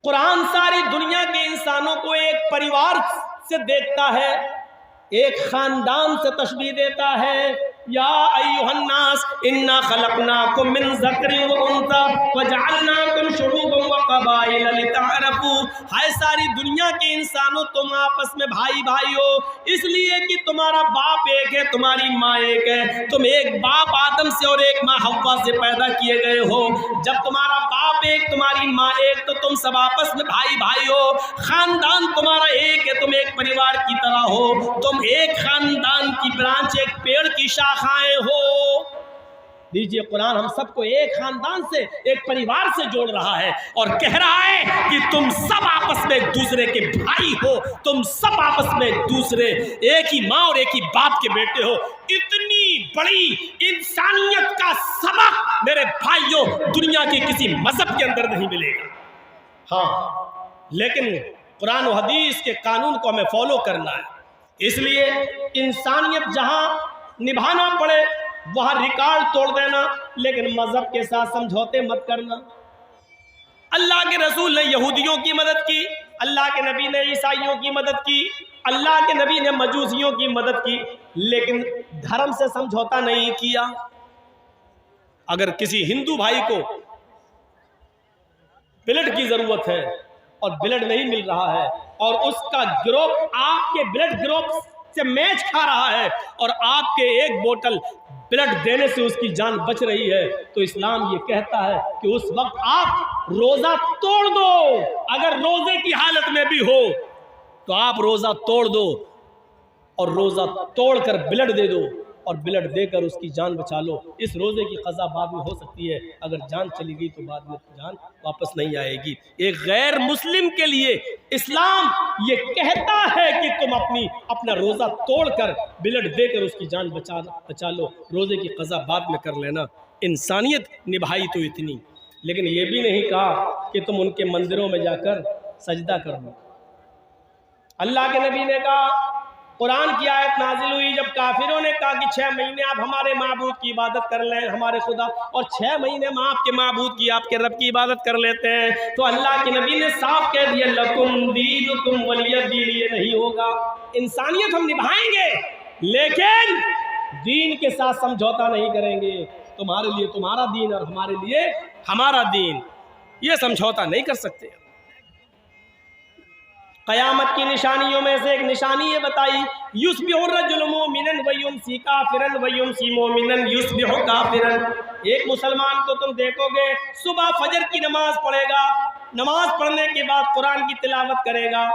قرآن ساری دنیا کے انسانوں کو ایک پریوار سے دیکھتا ہے، ایک خاندان سے تشبیہ دیتا ہے۔ یا ایھا الناس انا خلقناکم من ذکر و انثی وجعلناکم شعوبا وقبائل لتعارفوا، ہے ساری دنیا کے انسانوں تم آپس میں بھائی بھائی ہو، اس لیے کہ تمہارا باپ ایک ہے، تمہاری ماں ایک ہے، تم ایک باپ آدم سے اور ایک ماں حوا سے پیدا کیے گئے ہو۔ جب تمہارا باپ ایک تمہاری ماں ایک تو تم سب آپس میں بھائی بھائی ہو، خاندان تمہارا ایک ہے، تم ایک پریوار کی طرح ہو، تم ایک خاندان کی برانچ، ایک پیڑ کی شاخائیں ہو۔ دیجئے قرآن ہم سب کو ایک خاندان سے، ایک پریوار سے جوڑ رہا ہے اور کہہ رہا ہے کہ تم سب آپس میں ایک دوسرے کے بھائی ہو، تم سب آپس میں ایک دوسرے، ایک ہی ماں اور ایک ہی باپ کے بیٹے ہو۔ اتنی بڑی انسانیت کا سبق میرے بھائیوں دنیا کے کسی مذہب کے اندر نہیں ملے گا۔ ہاں، لیکن قرآن و حدیث کے قانون کو ہمیں فالو کرنا ہے، اس لیے انسانیت جہاں نبھانا پڑے وہاں ریکارڈ توڑ دینا، لیکن مذہب کے ساتھ سمجھوتے مت کرنا۔ اللہ کے رسول نے یہودیوں کی مدد کی، اللہ کے نبی نے عیسائیوں کی مدد کی، اللہ کے نبی نے مجوسیوں کی مدد کی، لیکن دھرم سے سمجھوتا نہیں کیا۔ اگر کسی ہندو بھائی کو بلڈ کی ضرورت ہے اور بلڈ نہیں مل رہا ہے اور اس کا گروپ آپ کے بلڈ گروپ سے میچ کھا رہا ہے اور آپ کے ایک بوتل بلڈ دینے سے اس کی جان بچ رہی ہے، تو اسلام یہ کہتا ہے کہ اس وقت آپ روزہ توڑ دو۔ اگر روزے کی حالت میں بھی ہو تو آپ روزہ توڑ دو اور روزہ توڑ کر بلڈ دے دو اور بلڈ دے کر اس کی جان بچا لو۔ اس روزے کی قضا بعد میں ہو سکتی ہے، اگر جان چلی گئی تو بعد میں جان واپس نہیں آئے گی۔ ایک غیر مسلم کے لیے اسلام یہ کہتا ہے کہ تم اپنا روزہ توڑ کر بلڈ دے کر اس کی جان بچا لو، روزے کی قضا بعد میں کر لینا۔ انسانیت نبھائی تو اتنی، لیکن یہ بھی نہیں کہا کہ تم ان کے مندروں میں جا کر سجدہ کر لو۔ اللہ کے نبی نے کہا، قرآن کی آیت نازل ہوئی جب کافروں نے کہا کہ 6 مہینے آپ ہمارے معبود کی عبادت کر لیں، ہمارے خدا، اور 6 مہینے ہم آپ کے معبود کی، آپ کے رب کی عبادت کر لیتے ہیں، تو اللہ کے نبی نے صاف کہہ دیا لکم دینکم ولی دین، یہ نہیں ہوگا۔ انسانیت ہم نبھائیں گے لیکن دین کے ساتھ سمجھوتا نہیں کریں گے۔ تمہارے لیے تمہارا دین اور ہمارے لیے ہمارا دین، یہ سمجھوتا نہیں کر سکتے۔ قیامت کی نشانیوں میں سے ایک نشانی یہ بتائی، یصبح الرجل مؤمنا ویمسی کافرا ویمسی مؤمنا یصبح کافرا۔ ایک مسلمان کو تم دیکھو گے صبح فجر کی نماز پڑھے گا، نماز پڑھنے کے بعد قرآن کی تلاوت کرے گا،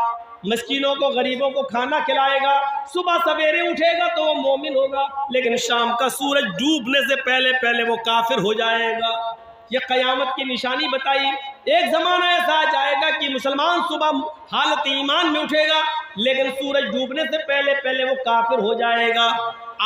مسکینوں کو غریبوں کو کھانا کھلائے گا، صبح سویرے اٹھے گا تو وہ مومن ہوگا، لیکن شام کا سورج ڈوبنے سے پہلے پہلے وہ کافر ہو جائے گا۔ یہ قیامت کی نشانی بتائی۔ ایک زمانہ ایسا آ جائے گا کہ مسلمان صبح حالت ایمان میں اٹھے گا لیکن سورج ڈوبنے سے پہلے پہلے وہ کافر ہو جائے گا۔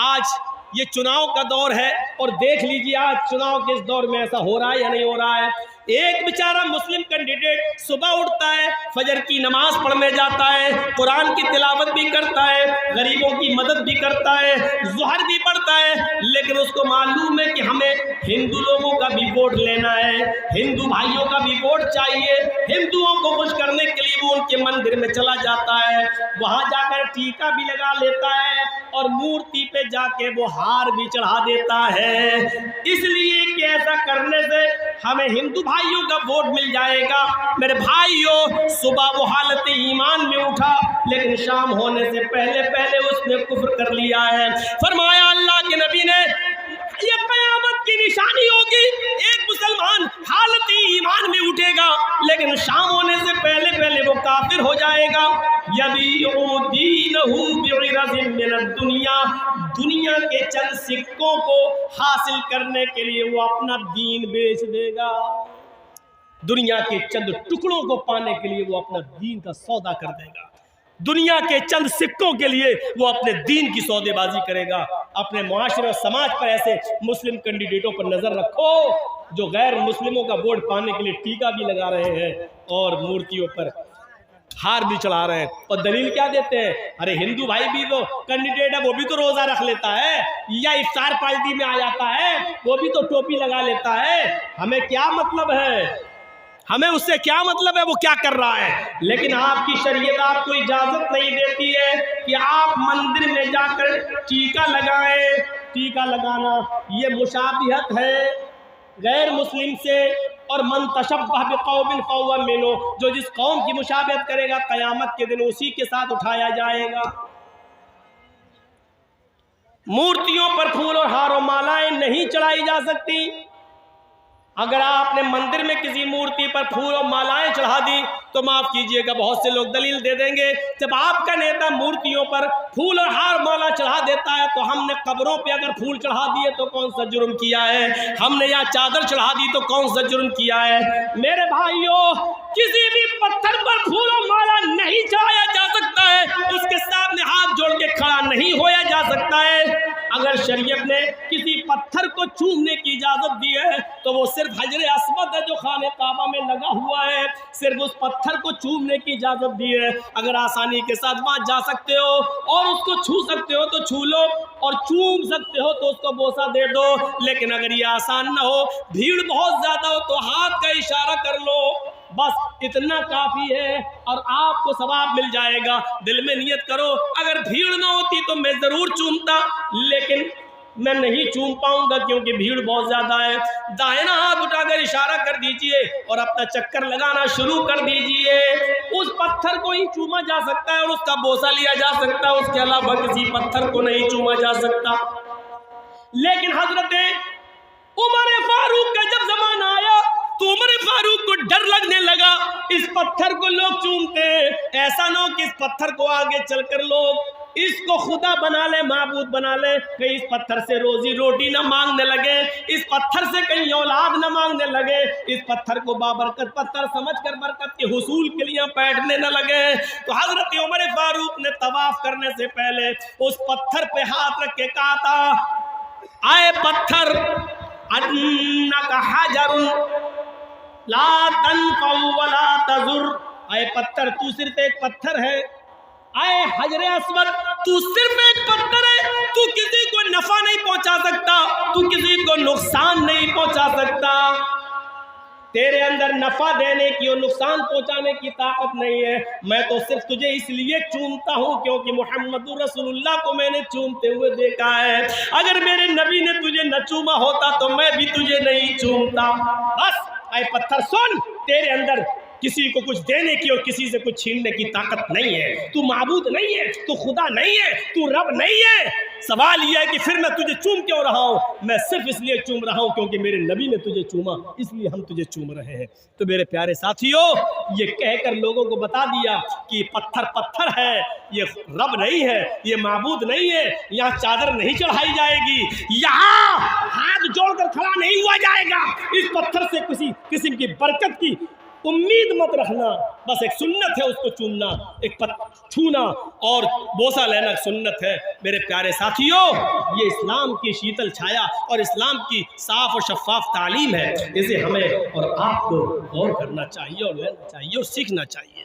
آج یہ چناؤ کا دور ہے اور دیکھ لیجیے آج چناؤ کے اس دور میں ایسا ہو رہا ہے یا نہیں ہو رہا ہے۔ ایک بیچارہ مسلم کینڈیڈیٹ صبح اٹھتا ہے، فجر کی نماز پڑھنے جاتا ہے، قرآن کی تلاوت بھی کرتا ہے، غریبوں کی مدد بھی کرتا ہے، ظہر بھی پڑھتا ہے، لیکن اس کو معلوم ہے کہ ہمیں ہندو لوگوں کا بھی ووٹ لینا ہے، ہندو بھائیوں کا بھی ووٹ چاہیے۔ ہندوؤں کو خوش کرنے کے لیے وہ ان کے مندر میں چلا جاتا ہے، وہاں جا کر ٹیکا بھی لگا لیتا ہے اور مورتی پہ جا کے وہ ہار بھی چڑھا دیتا ہے، اس لیے کہ ایسا کرنے سے ہمیں ہندو بھائیوں کا ووٹ مل جائے گا۔ میرے بھائیوں، صبح وہ حالت ایمان میں اٹھا لیکن شام ہونے سے پہلے پہلے اس نے کفر کر لیا ہے۔ فرمایا اللہ کے نبی نے یہ قیامت کی نشانی ہوگی، ایک مسلمان حالت ایمان میں اٹھے گا لیکن شام ہونے سے پہلے پہلے وہ کافر ہو جائے گا۔ یبیع دینہ بعرض من الدنیا، دنیا کے چند سکوں کو حاصل کرنے کے لیے وہ اپنا دین بیچ دے گا، دنیا کے چند ٹکڑوں کو پانے کے لیے وہ اپنا دین کا سودا کر دے گا، دنیا کے چند سکوں کے لیے وہ اپنے دین کی سودے بازی کرے گا۔ اپنے معاشرے اور سماج پر ایسے مسلم کینڈیڈیٹوں پر نظر رکھو جو غیر مسلموں کا ووٹ پانے کے لیے ٹیکا بھی لگا رہے ہیں اور مورتیوں پر ہار بھی چڑھا رہے ہیں، اور دلیل کیا دیتے ہیں؟ ارے ہندو بھائی بھی تو کینڈیڈیٹ ہے، وہ بھی تو روزہ رکھ لیتا ہے یا افطار پارٹی میں آ جاتا ہے، وہ بھی تو ٹوپی لگا لیتا ہے، ہمیں کیا مطلب ہے؟ ہمیں اس سے کیا مطلب ہے وہ کیا کر رہا ہے، لیکن آپ کی شریعت آپ کو اجازت نہیں دیتی ہے کہ آپ مندر میں جا کر ٹیکا لگائیں۔ ٹیکا لگانا یہ مشابہت ہے غیر مسلم سے، اور من تشبہ بقوم فہو منہم، جو جس قوم کی مشابہت کرے گا قیامت کے دن اسی کے ساتھ اٹھایا جائے گا۔ مورتیوں پر پھول اور ہار و مالائیں نہیں چڑھائی جا سکتی۔ اگر آپ نے مندر میں کسی مورتی پر پھول اور مالائیں چڑھا دی تو معاف کیجئے گا بہت سے لوگ دلیل دے دیں گے، جب آپ کا نیتا مورتیوں پر پھول اور ہار مالا چڑھا دیتا ہے تو ہم نے قبروں پہ اگر پھول چڑھا دیے تو کون سا جرم کیا ہے، ہم نے یہاں چادر چڑھا دی تو کون سا جرم کیا ہے۔ میرے بھائیوں، کسی بھی پتھر پر پھول اور مالا نہیں چڑھایا جا سکتا ہے، اس کے سامنے ہاتھ جوڑ کے کھڑا نہیں ہویا جا سکتا ہے۔ اگر شریعت نے کسی پتھر کو چومنے کی اجازت دی ہے تو وہ صرف حجر اسود ہے جو خانہ کعبہ میں لگا ہوا ہے، صرف اس پتھر کو چومنے کی اجازت دی ہے۔ اگر آسانی کے ساتھ وہاں جا سکتے ہو اور اس کو چھو سکتے ہو تو چھو لو، اور چوم سکتے ہو تو اس کو بوسہ دے دو، لیکن اگر یہ آسان نہ ہو، بھیڑ بہت زیادہ ہو تو ہاتھ کا اشارہ کر لو، بس اتنا کافی ہے اور آپ کو ثواب مل جائے گا۔ دل میں نیت کرو اگر بھیڑ نہ ہوتی تو میں ضرور چومتا، لیکن میں نہیں چوم پاؤں گا کیونکہ بھیڑ بہت زیادہ ہے۔ دائنا ہاتھ اٹھا کر اشارہ کر دیجئے اور اپنا چکر لگانا شروع کر دیجئے۔ اس پتھر کو ہی چوما جا سکتا ہے اور اس کا بوسہ لیا جا سکتا ہے، اس کے علاوہ کسی پتھر کو نہیں چوما جا سکتا۔ لیکن حضرت عمر فاروق کا جب زمانہ آیا تو عمر فاروق کو ڈر لگنے لگا، اس پتھر کو لوگ چومتے ہیں، ایسا نہ ہو کہ اس پتھر کو آگے چل کر لوگ اس کو خدا بنا لے، معبود بنا لے، کہیں اس پتھر سے روزی روٹی نہ مانگنے لگے، اس پتھر سے کہیں اولاد نہ مانگنے لگے، اس پتھر کو بابرکت پتھر سمجھ کر برکت کے حصول کے لیے بیٹھنے نہ لگے۔ تو حضرت عمر فاروق نے طواف کرنے سے پہلے اس پتھر پہ ہاتھ رکھ کے کہا تھا، اے پتھر انک حجر لا تنفع ولا تضر، اے پتھر تو صرف ایک پتھر ہے، اے حجر اسود تو صرف ایک پتھر ہے، تو کسی کو نفع نہیں پہنچا سکتا، تو کسی کو نقصان نہیں پہنچا سکتا، تیرے اندر نفع دینے کی اور نقصان پہنچانے کی طاقت نہیں ہے، میں تو صرف تجھے اس لیے چومتا ہوں کیونکہ محمد رسول اللہ کو میں نے چومتے ہوئے دیکھا ہے، اگر میرے نبی نے تجھے نہ چوما ہوتا تو میں بھی تجھے نہیں چومتا۔ بس اے پتھر سن، تیرے اندر کسی کو کچھ دینے کی اور کسی سے کچھ چھیننے کی طاقت نہیں ہے، تو معبود نہیں ہے، تو خدا نہیں ہے، تو رب نہیں ہے۔ سوال یہ ہے کہ پھر میں تجھے چوم کیوں رہا ہوں؟ میں صرف اس لیے چوم رہا ہوں کیونکہ میرے نبی نے تجھے چوما، اس لیے ہم تجھے چوم رہے ہیں۔ تو میرے پیارے ساتھیوں، یہ کہہ کر لوگوں کو بتا دیا کہ پتھر پتھر ہے، یہ رب نہیں ہے، یہ معبود نہیں ہے، یہاں چادر نہیں چڑھائی جائے گی، یہاں ہاتھ جوڑ کر کھڑا نہیں ہوا جائے گا، اس پتھر سے کسی قسم کی برکت کی امید مت رکھنا، بس ایک سنت ہے اس کو چومنا، ایک چھونا اور بوسہ لینا سنت ہے۔ میرے پیارے ساتھیوں، یہ اسلام کی شیتل چھایا اور اسلام کی صاف اور شفاف تعلیم ہے، اسے ہمیں اور آپ کو غور کرنا چاہیے اور لینا چاہیے اور سیکھنا چاہیے۔